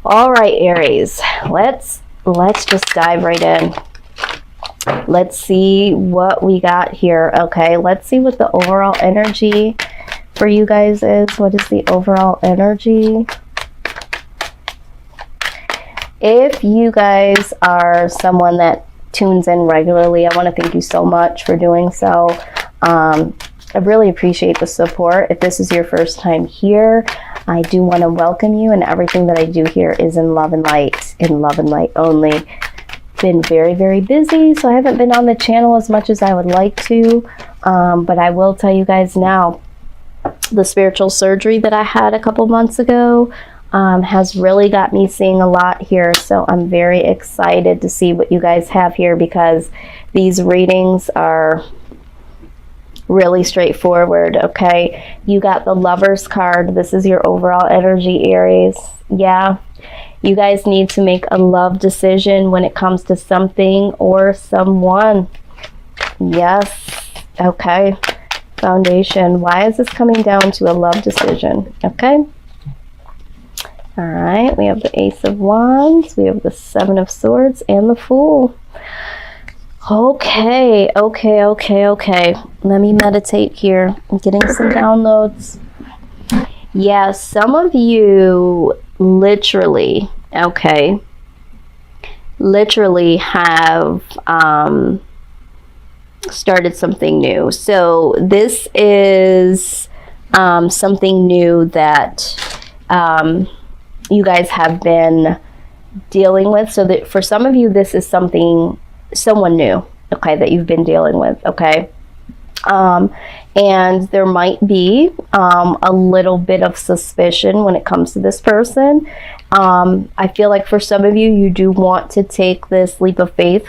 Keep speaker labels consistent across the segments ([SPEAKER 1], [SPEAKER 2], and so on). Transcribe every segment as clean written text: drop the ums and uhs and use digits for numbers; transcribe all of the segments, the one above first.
[SPEAKER 1] All right, Aries, let's just dive right in. Let's see what we got here. Okay, let's see what the overall energy for you guys is. What is the overall energy? If you guys are someone that tunes in regularly, I want to thank you so much for doing so. I really appreciate the support. If this is your first time here, I do want to welcome you, and everything that I do here is in love and light only. Been very, very busy, so I haven't been on the channel as much as I would like to, but I will tell you guys now, the spiritual surgery that I had a couple months ago has really got me seeing a lot here, so I'm very excited to see what you guys have here, because these readings are really straightforward. Okay, you got the Lover's card. This is your overall energy, Aries. Yeah, you guys need to make a love decision when it comes to something or someone. Yes. Okay, Foundation. Why is this coming down to a love decision? Okay. All right, we have the Ace of Wands, we have the Seven of Swords, and the Fool. Okay. Let me meditate here. I'm getting some downloads. Yeah, some of you literally have started something new. So this is something new that you guys have been dealing with. So that for some of you, this is someone new, okay, that you've been dealing with, okay? And there might be a little bit of suspicion when it comes to this person. I feel like for some of you, you do want to take this leap of faith,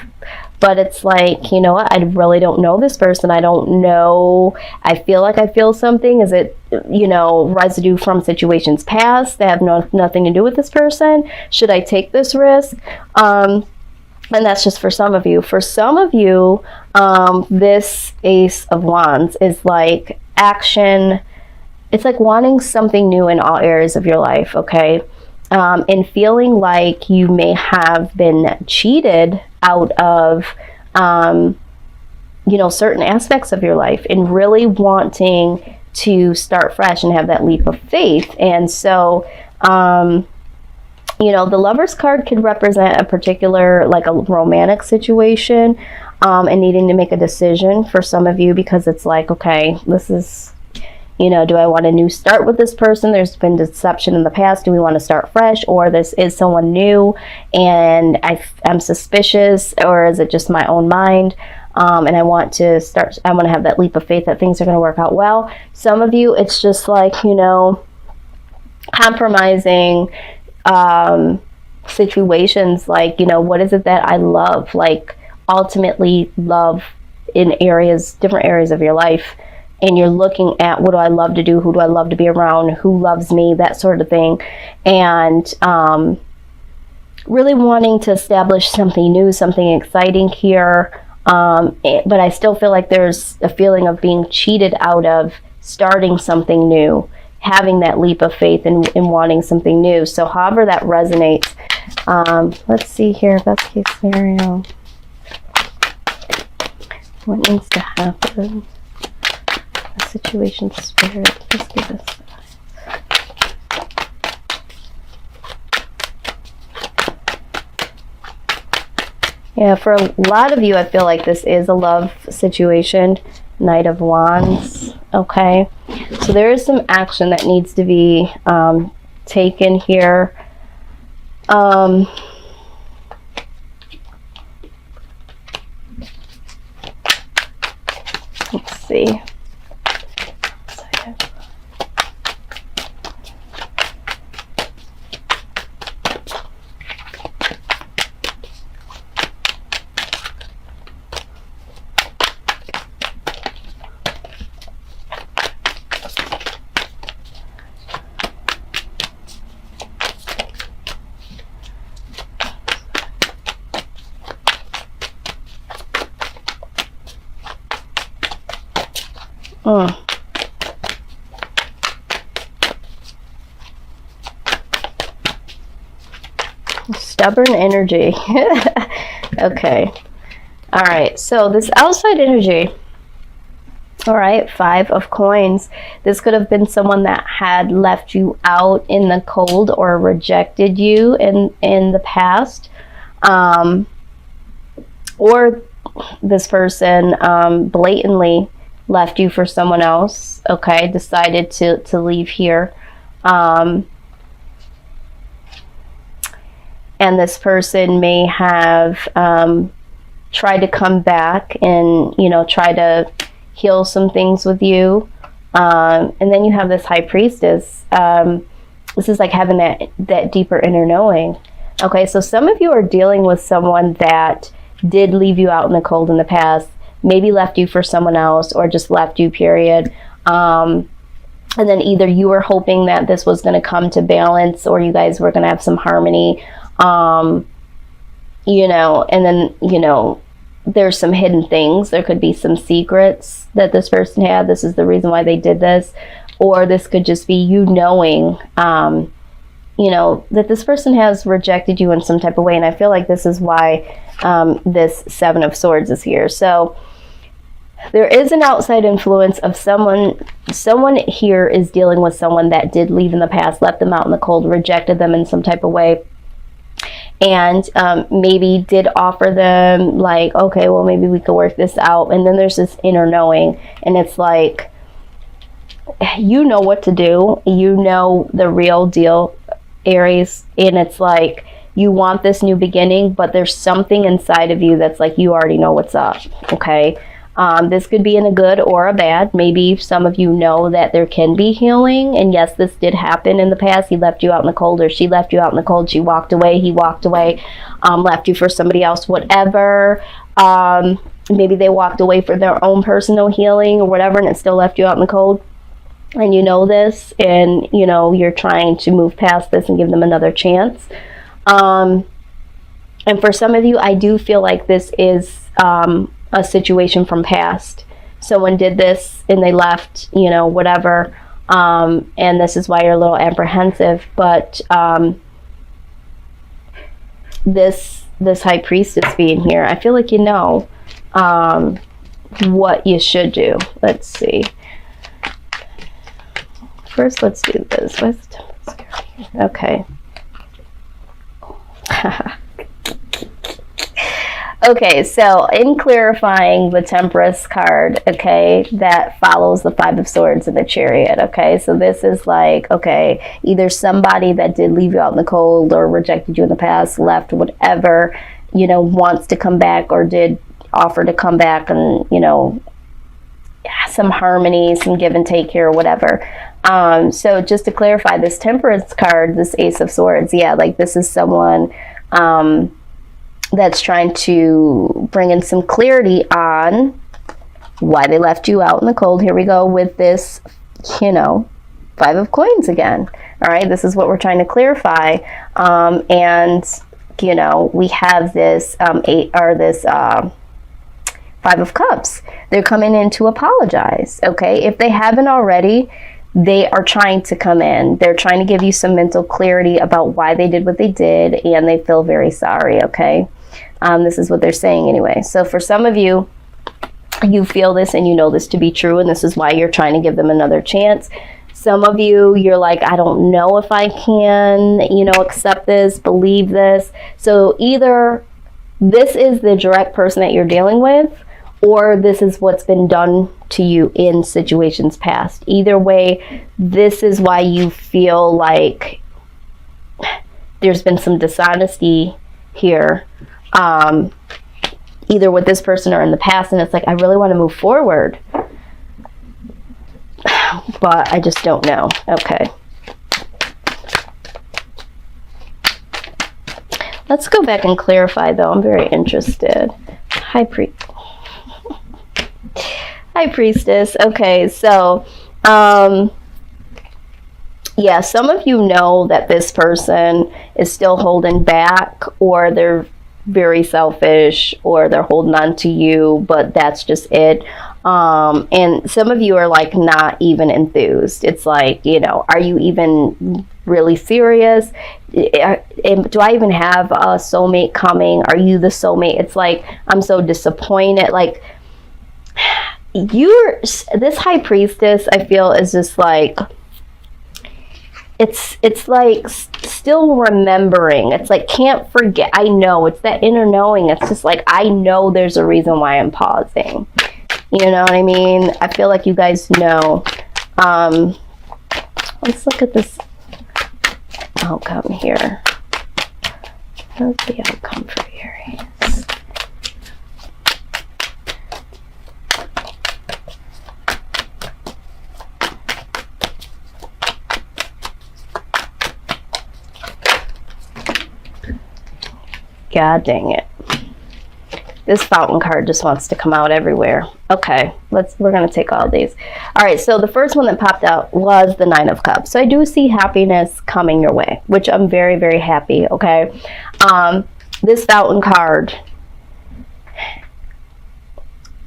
[SPEAKER 1] but it's like, you know what, I really don't know this person. I don't know. I feel like I feel something. Is it, you know, residue from situations past that have nothing to do with this person? Should I take this risk? And that's just for some of you. For some of you, this Ace of Wands is like action. It's like wanting something new in all areas of your life, okay? And feeling like you may have been cheated out of, you know, certain aspects of your life, and really wanting to start fresh and have that leap of faith. And so, you know, the Lover's card could represent a particular, like a romantic situation, and needing to make a decision for some of you, because it's like, okay, this is, you know, do I want a new start with this person? There's been deception in the past. Do we want to start fresh? Or this is someone new and I'm suspicious, or is it just my own mind? And I want to have that leap of faith that things are going to work out well. Some of you, it's just like, you know, compromising situations, like, you know, what is it that I love, like ultimately love in different areas of your life, and you're looking at, what do I love to do, who do I love to be around, who loves me, that sort of thing, and really wanting to establish something new, something exciting here, but I still feel like there's a feeling of being cheated out of starting something new, having that leap of faith and wanting something new. So however that resonates, let's see here, best case scenario. What needs to happen? The situation spirit, let's give this. Yeah, for a lot of you, I feel like this is a love situation. Knight of Wands. Okay, so there is some action that needs to be taken here. Let's see. Stubborn energy. Okay. All right. So this outside energy. All right. 5 of coins. This could have been someone that had left you out in the cold or rejected you in the past. Or this person blatantly left you for someone else. Okay. Decided to leave here. And this person may have tried to come back and, you know, try to heal some things with you. And then you have this High Priestess. This is like having that deeper inner knowing. Okay, so some of you are dealing with someone that did leave you out in the cold in the past, maybe left you for someone else, or just left you, period. And then either you were hoping that this was going to come to balance, or you guys were going to have some harmony. You know, and then, you know, there's some hidden things. There could be some secrets that this person had. This is the reason why they did this. Or this could just be you knowing, you know, that this person has rejected you in some type of way. And I feel like this is why this 7 of Swords is here. So there is an outside influence of someone here is dealing with someone that did leave in the past, left them out in the cold, rejected them in some type of way. And maybe did offer them like, okay, well, maybe we could work this out. And then there's this inner knowing. And it's like, you know what to do. You know the real deal, Aries. And it's like, you want this new beginning, but there's something inside of you that's like, you already know what's up. Okay. This could be in a good or a bad. Maybe some of you know that there can be healing. And yes, this did happen in the past. He left you out in the cold, or she left you out in the cold. She walked away. He walked away, left you for somebody else, whatever. Maybe they walked away for their own personal healing or whatever, and it still left you out in the cold. And you know this, and you know you're trying to move past this and give them another chance. And for some of you, I do feel like this is a situation from past. Someone did this and they left, you know, whatever. And this is why you're a little apprehensive. But this High Priestess being here, I feel like you know what you should do. Let's see. First, let's do this. What's the Temperance here? Okay. Okay, so in clarifying the Temperance card, okay, that follows the 5 of Swords and the Chariot, okay? So this is like, okay, either somebody that did leave you out in the cold or rejected you in the past, left, whatever, you know, wants to come back or did offer to come back, and, you know, some harmony, some give and take here or whatever. So just to clarify, this Temperance card, this Ace of Swords, yeah, like this is someone that's trying to bring in some clarity on why they left you out in the cold. Here we go with this, you know, 5 of Coins again. All right, this is what we're trying to clarify. And, you know, we have this 5 of Cups. They're coming in to apologize, okay? If they haven't already, they are trying to come in. They're trying to give you some mental clarity about why they did what they did, and they feel very sorry, okay? This is what they're saying anyway. So for some of you, you feel this and you know this to be true, and this is why you're trying to give them another chance. Some of you, you're like, I don't know if I can, you know, accept this, believe this. So either this is the direct person that you're dealing with, or this is what's been done to you in situations past. Either way, this is why you feel like there's been some dishonesty here, either with this person or in the past, and it's like, I really want to move forward, but I just don't know. Okay. Let's go back and clarify, though. I'm very interested. High Priestess. Okay, so yeah, some of you know that this person is still holding back, or they're very selfish, or they're holding on to you, but that's just it. And some of you are like not even enthused. It's like, you know, are you even really serious? do I even have a soulmate coming? Are you the soulmate? It's like, I'm so disappointed. Like, this high priestess, I feel, is just like, it's like still remembering. It's like, can't forget. I know, it's that inner knowing. It's just like, I know there's a reason why I'm pausing. You know what I mean? I feel like you guys know. Let's look at this outcome here. What's the outcome for Aries? God dang it. This fountain card just wants to come out everywhere. Okay, we're going to take all these. All right, so the first one that popped out was the Nine of Cups. So I do see happiness coming your way, which I'm very, very happy, okay? This fountain card,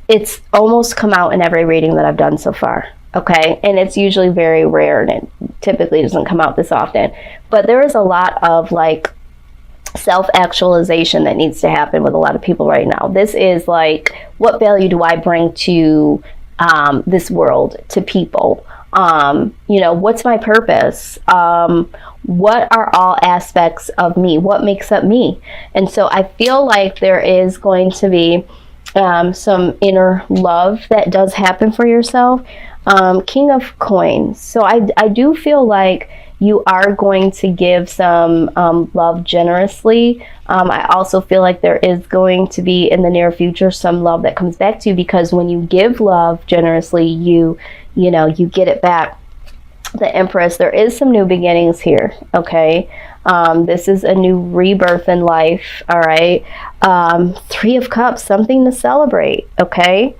[SPEAKER 1] it's almost come out in every reading that I've done so far, okay? And it's usually very rare, and it typically doesn't come out this often. But there is a lot of, like, self-actualization that needs to happen with a lot of people right now. This is like, what value do I bring to this world, to people? You know, what's my purpose? What are all aspects of me? What makes up me? And so I feel like there is going to be some inner love that does happen for yourself. King of Coins. So I do feel like you are going to give some love generously. I also feel like there is going to be in the near future some love that comes back to you, because when you give love generously, you know, you get it back. The Empress, there is some new beginnings here, okay? This is a new rebirth in life, all right? Three of Cups, something to celebrate, okay?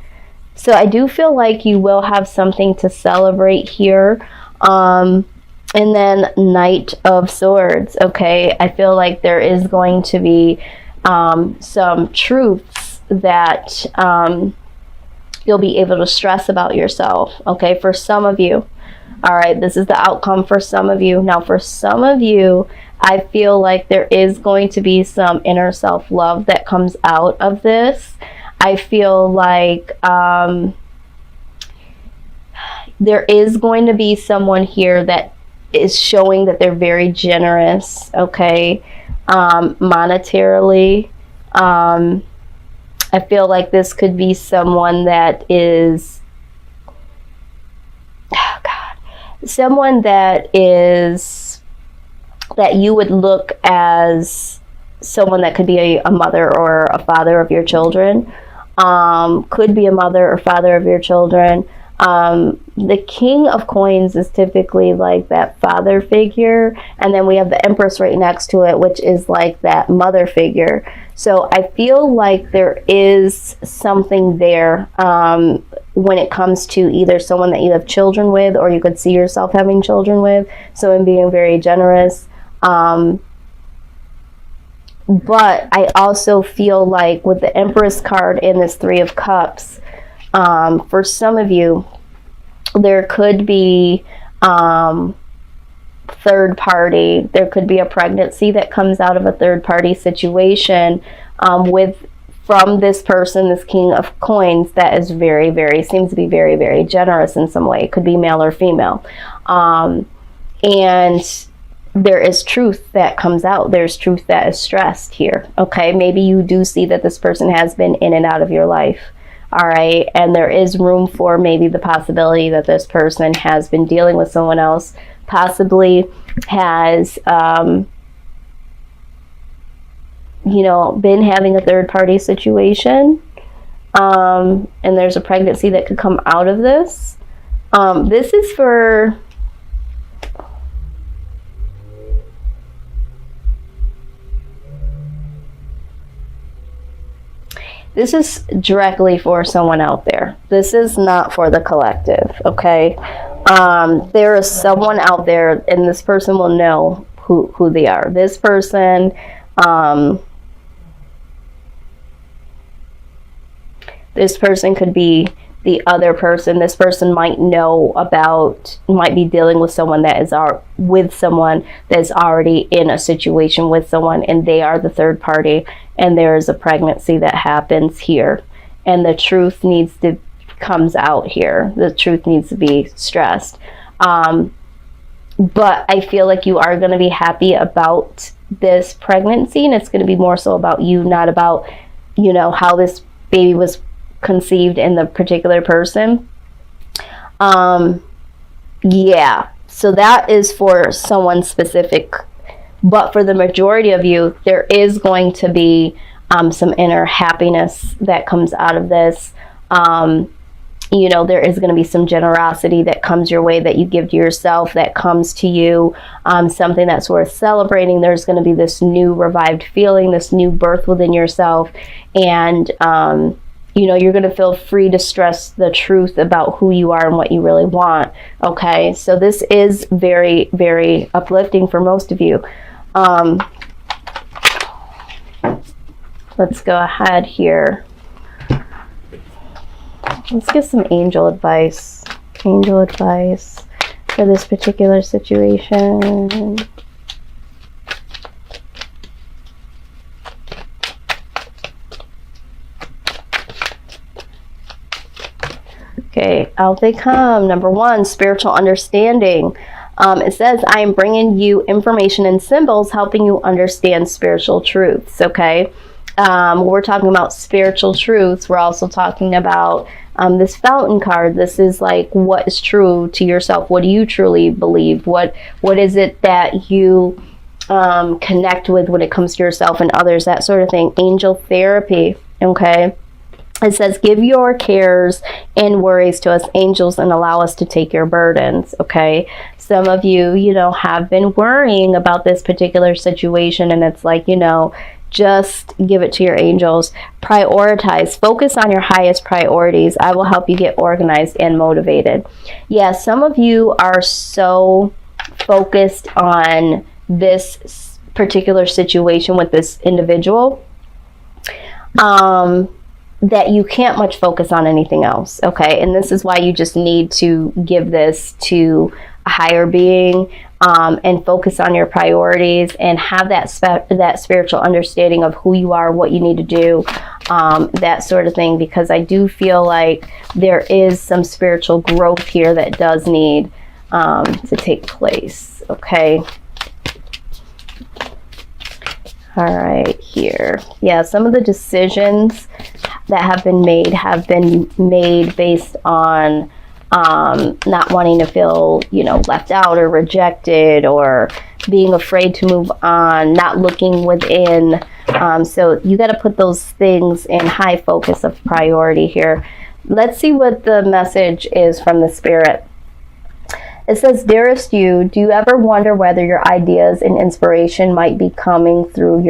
[SPEAKER 1] So I do feel like you will have something to celebrate here. And then Knight of Swords, okay? I feel like there is going to be some truths that you'll be able to stress about yourself, okay? For some of you, all right? This is the outcome for some of you. Now, for some of you, I feel like there is going to be some inner self-love that comes out of this. I feel like there is going to be someone here that is showing that they're very generous, okay, monetarily. I feel like this could be someone that is, oh God, someone that is, that you would look as someone that could be a mother or a father of your children, could be a mother or father of your children. The King of Coins is typically like that father figure, and then we have the Empress right next to it, which is like that mother figure. So I feel like there is something there when it comes to either someone that you have children with, or you could see yourself having children with, so in being very generous. But I also feel like with the Empress card and this Three of Cups, for some of you, there could be third party. There could be a pregnancy that comes out of a third party situation from this person, this King of Coins, that is very, very, seems to be very, very generous in some way. It could be male or female. And there is truth that comes out. There's truth that is stressed here. Okay, maybe you do see that this person has been in and out of your life. All right, and there is room for maybe the possibility that this person has been dealing with someone else, possibly has, you know, been having a third party situation, and there's a pregnancy that could come out of this. This is for, this is directly for someone out there. This is not for the collective, okay? There is someone out there, and this person will know who they are. This person, this person could be the other person. This person might be dealing with someone that is that's already in a situation with someone, and they are the third party, and there is a pregnancy that happens here, and the truth comes out here. The truth needs to be stressed. But I feel like you are going to be happy about this pregnancy, and it's going to be more so about you, not about, how this baby was conceived in the particular person. Yeah, so that is for someone specific, but for the majority of you, there is going to be some inner happiness that comes out of this. There is going to be some generosity that comes your way, that you give to yourself, that comes to you, something that's worth celebrating. There's going to be this new revived feeling, this new birth within yourself, and you're going to feel free to stress the truth about who you are and what you really want. Okay, so this is very, very uplifting for most of you. Let's go ahead here. Let's get some angel advice. Angel advice for this particular situation. Okay, out they come. Number 1, spiritual understanding. It says, I am bringing you information and symbols, helping you understand spiritual truths. Okay, we're talking about spiritual truths. We're also talking about this fountain card. This is like, what is true to yourself? What do you truly believe? What is it that you connect with when it comes to yourself and others, that sort of thing. Angel therapy. Okay, it says, give your cares and worries to us angels and allow us to take your burdens. Okay, some of you, have been worrying about this particular situation, and it's like, just give it to your angels. Prioritize. Focus on your highest priorities. I will help you get organized and motivated. Yeah, some of you are so focused on this particular situation with this individual that you can't much focus on anything else. Okay, and this is why you just need to give this to a higher being, and focus on your priorities, and have that spiritual understanding of who you are, what you need to do, that sort of thing, because I do feel like there is some spiritual growth here that does need to take place. Okay, all right, here. Yeah, some of the decisions that have been made based on not wanting to feel, left out or rejected, or being afraid to move on, not looking within. So you got to put those things in high focus of priority here. Let's see what the message is from the spirit. It says, dearest you, do you ever wonder whether your ideas and inspiration might be coming through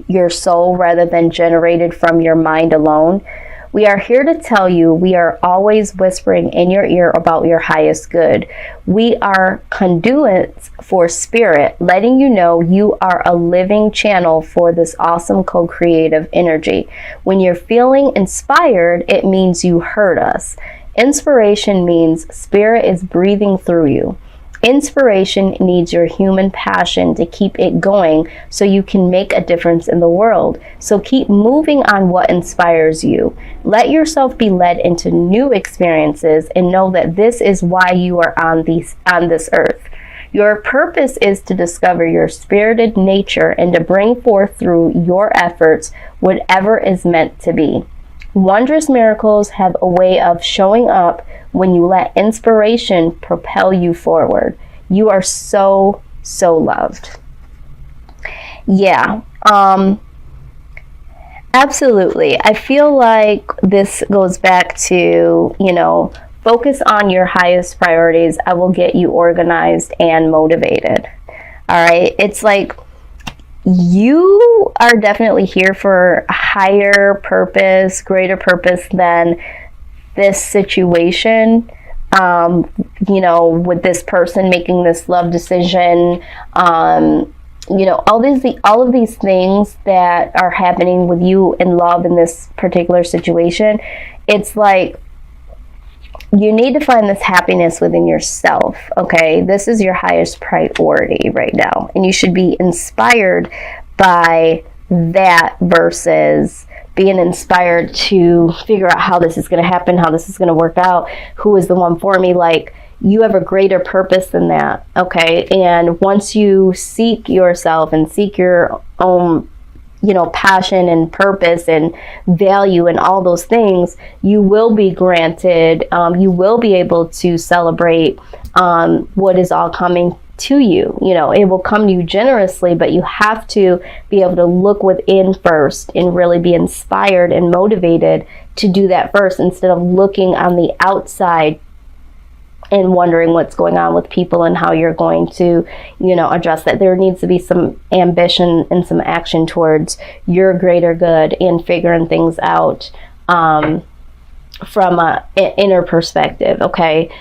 [SPEAKER 1] your soul rather than generated from your mind alone? We are here to tell you we are always whispering in your ear about your highest good. We are conduits for spirit, letting you know you are a living channel for this awesome co-creative energy. When you're feeling inspired, it means you heard us. Inspiration means spirit is breathing through you. Inspiration needs your human passion to keep it going so you can make a difference in the world. So keep moving on what inspires you. Let yourself be led into new experiences and know that this is why you are on this earth. Your purpose is to discover your spirited nature and to bring forth through your efforts whatever is meant to be. Wondrous miracles have a way of showing up when you let inspiration propel you forward. You are so, so loved. Yeah, absolutely. I feel like this goes back to, focus on your highest priorities. I will get you organized and motivated. All right. It's like, you are definitely here for a higher purpose, greater purpose than this situation, with this person making this love decision, all of these things that are happening with you in love in this particular situation. It's like you need to find this happiness within yourself, okay? This is your highest priority right now, and you should be inspired by that versus being inspired to figure out how this is going to happen, how this is going to work out, who is the one for me. Like, you have a greater purpose than that, okay? And once you seek yourself and seek your own, you know, passion and purpose and value and all those things, you will be granted, you will be able to celebrate what is all coming to you. You know, it will come to you generously, but you have to be able to look within first and really be inspired and motivated to do that first, instead of looking on the outside and wondering what's going on with people and how you're going to, you know, address that. There needs to be some ambition and some action towards your greater good and figuring things out from an inner perspective, okay?